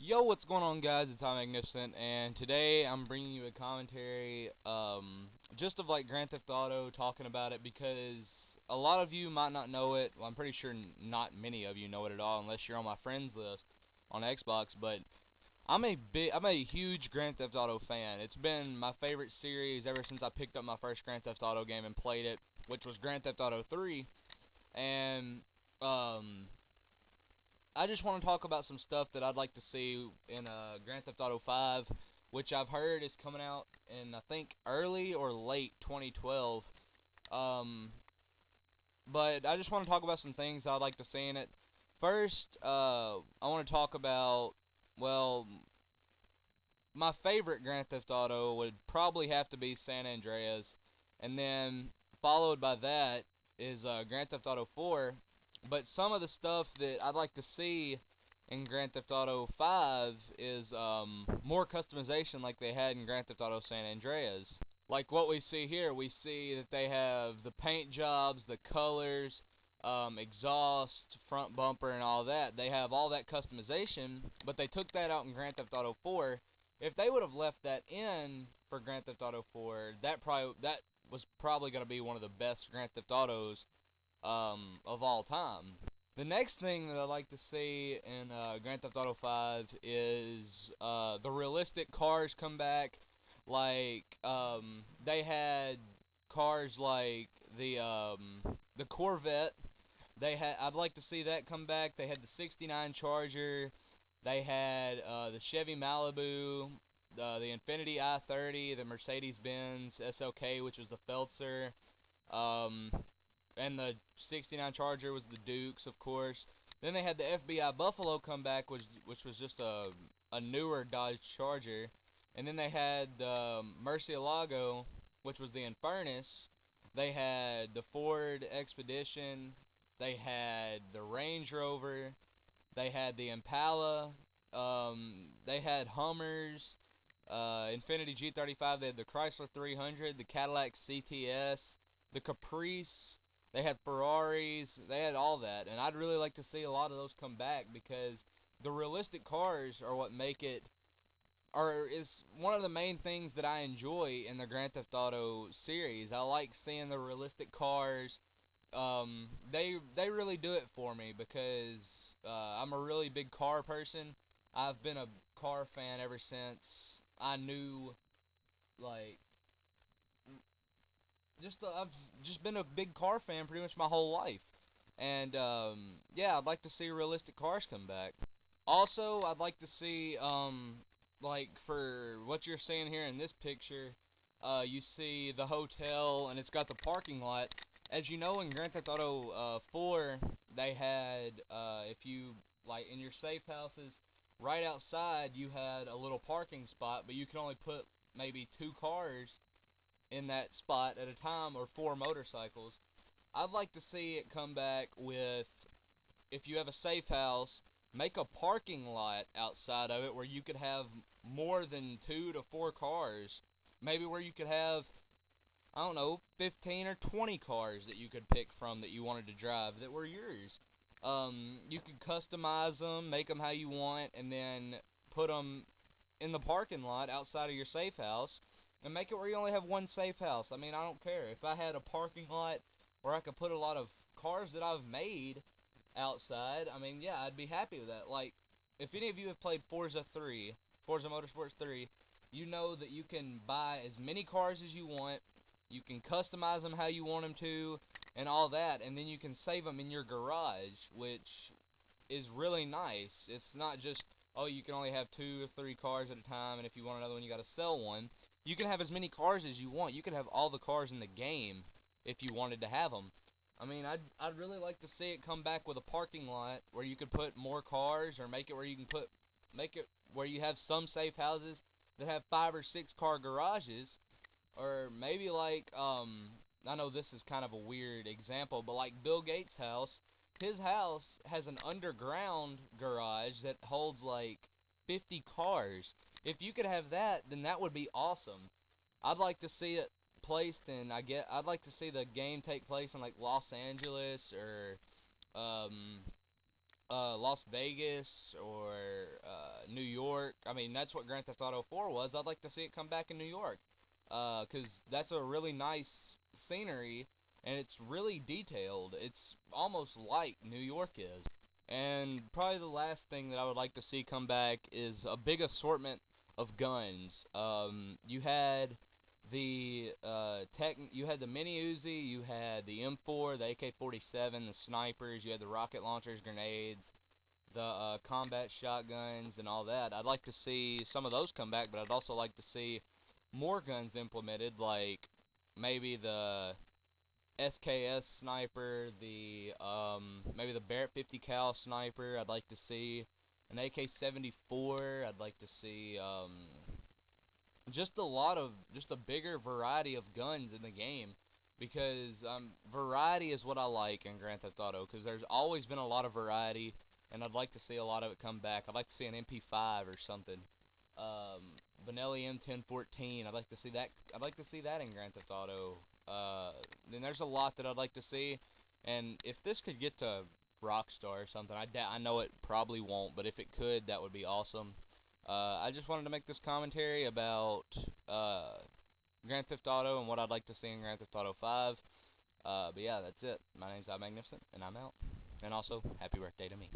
Yo, what's going on, guys? It's Tom Magnificent, and today I'm bringing you a commentary, just of like Grand Theft Auto, talking about it because a lot of you might not know it. Well, I'm pretty sure not many of you know it at all, unless you're on my friends list on Xbox. But I'm a huge Grand Theft Auto fan. It's been my favorite series ever since I picked up my first Grand Theft Auto game and played it, which was Grand Theft Auto 3, and um, I just want to talk about some stuff that I'd like to see in Grand Theft Auto 5, which I've heard is coming out in I think early or late 2012. Um, but I just want to talk about some things that I'd like to see in it. First, I want to talk about, well, my favorite Grand Theft Auto would probably have to be San Andreas, and then followed by that is Grand Theft Auto 4. But some of the stuff that I'd like to see in Grand Theft Auto 5 is more customization like they had in Grand Theft Auto San Andreas. Like what we see here, we see that they have the paint jobs, the colors, exhaust, front bumper, and all that. They have all that customization, but they took that out in Grand Theft Auto 4. If they would have left that in for Grand Theft Auto 4, that was probably going to be one of the best Grand Theft Autos of all time. The next thing that I'd like to see in Grand Theft Auto 5 is the realistic cars come back. Like they had cars like the Corvette. I'd like to see that come back. They had the '69 Charger. They had the Chevy Malibu, the Infiniti i30, the Mercedes Benz SLK, which was the Feltzer. Um, and the '69 Charger was the Dukes, of course. Then they had the FBI Buffalo come back, which was just a newer Dodge Charger, and then they had the Murcielago, which was the Infernus. They had the Ford Expedition. They had the Range Rover. They had the Impala. They had Hummers. Infiniti G35. They had the Chrysler 300, the Cadillac CTS, the Caprice. They had Ferraris. They had all that, and I'd really like to see a lot of those come back because the realistic cars are what make it, or is one of the main things that I enjoy in the Grand Theft Auto series. I like seeing the realistic cars. They really do it for me because I'm a really big car person. I've been a car fan ever since I knew, like, I've just been a big car fan pretty much my whole life, and yeah, I'd like to see realistic cars come back. Also, I'd like to see like for what you're seeing here in this picture, you see the hotel and it's got the parking lot. As you know, in Grand Theft Auto 4, they had if you like in your safe houses, right outside you had a little parking spot, but you could only put maybe two cars in that spot at a time or four motorcycles. I'd like to see it come back with, if you have a safe house, make a parking lot outside of it where you could have more than two to four cars. Maybe where you could have, I don't know, 15 or 20 cars that you could pick from that you wanted to drive that were yours. You could customize them, make them how you want, and then put them in the parking lot outside of your safe house and make it where you only have one safe house. I mean, I don't care. If I had a parking lot where I could put a lot of cars that I've made outside, I mean, yeah, I'd be happy with that. Like, if any of you have played Forza Motorsports 3, you know that you can buy as many cars as you want, you can customize them how you want them to, and all that, and then you can save them in your garage, which is really nice. It's not just, oh, you can only have two or three cars at a time, and if you want another one, you got to sell one. You can have as many cars as you want. You could have all the cars in the game if you wanted to have them. I mean, I'd really like to see it come back with a parking lot where you could put more cars, or make it where you can make it where you have some safe houses that have five or six car garages, or maybe like I know this is kind of a weird example, but like Bill Gates' house, his house has an underground garage that holds like 50 cars. If you could have that, then that would be awesome. I'd like to see it placed in, I'd like to see the game take place in like Los Angeles or um Las Vegas or New York. I mean, that's what Grand Theft Auto 4 was. I'd like to see it come back in New York, because that's a really nice scenery and it's really detailed. It's almost like New York is. And probably the last thing that I would like to see come back is a big assortment of guns. You had you had the mini Uzi, you had the M4, the AK-47, the snipers, you had the rocket launchers, grenades, the combat shotguns, and all that. I'd like to see some of those come back, but I'd also like to see more guns implemented, like maybe the SKS sniper, the maybe the Barrett 50 cal sniper. I'd like to see an AK-74. I'd like to see just a bigger variety of guns in the game, because variety is what I like in Grand Theft Auto, because there's always been a lot of variety, and I'd like to see a lot of it come back. I'd like to see an MP5 or something. Um, Benelli M1014. I'd like to see that. I'd like to see that in Grand Theft Auto. Then there's a lot that I'd like to see, and if this could get to Rockstar or something, I know it probably won't, but if it could, that would be awesome. I just wanted to make this commentary about Grand Theft Auto and what I'd like to see in Grand Theft Auto 5. But yeah, that's it. My name's iMagnificent, and I'm out. And also, happy birthday to me.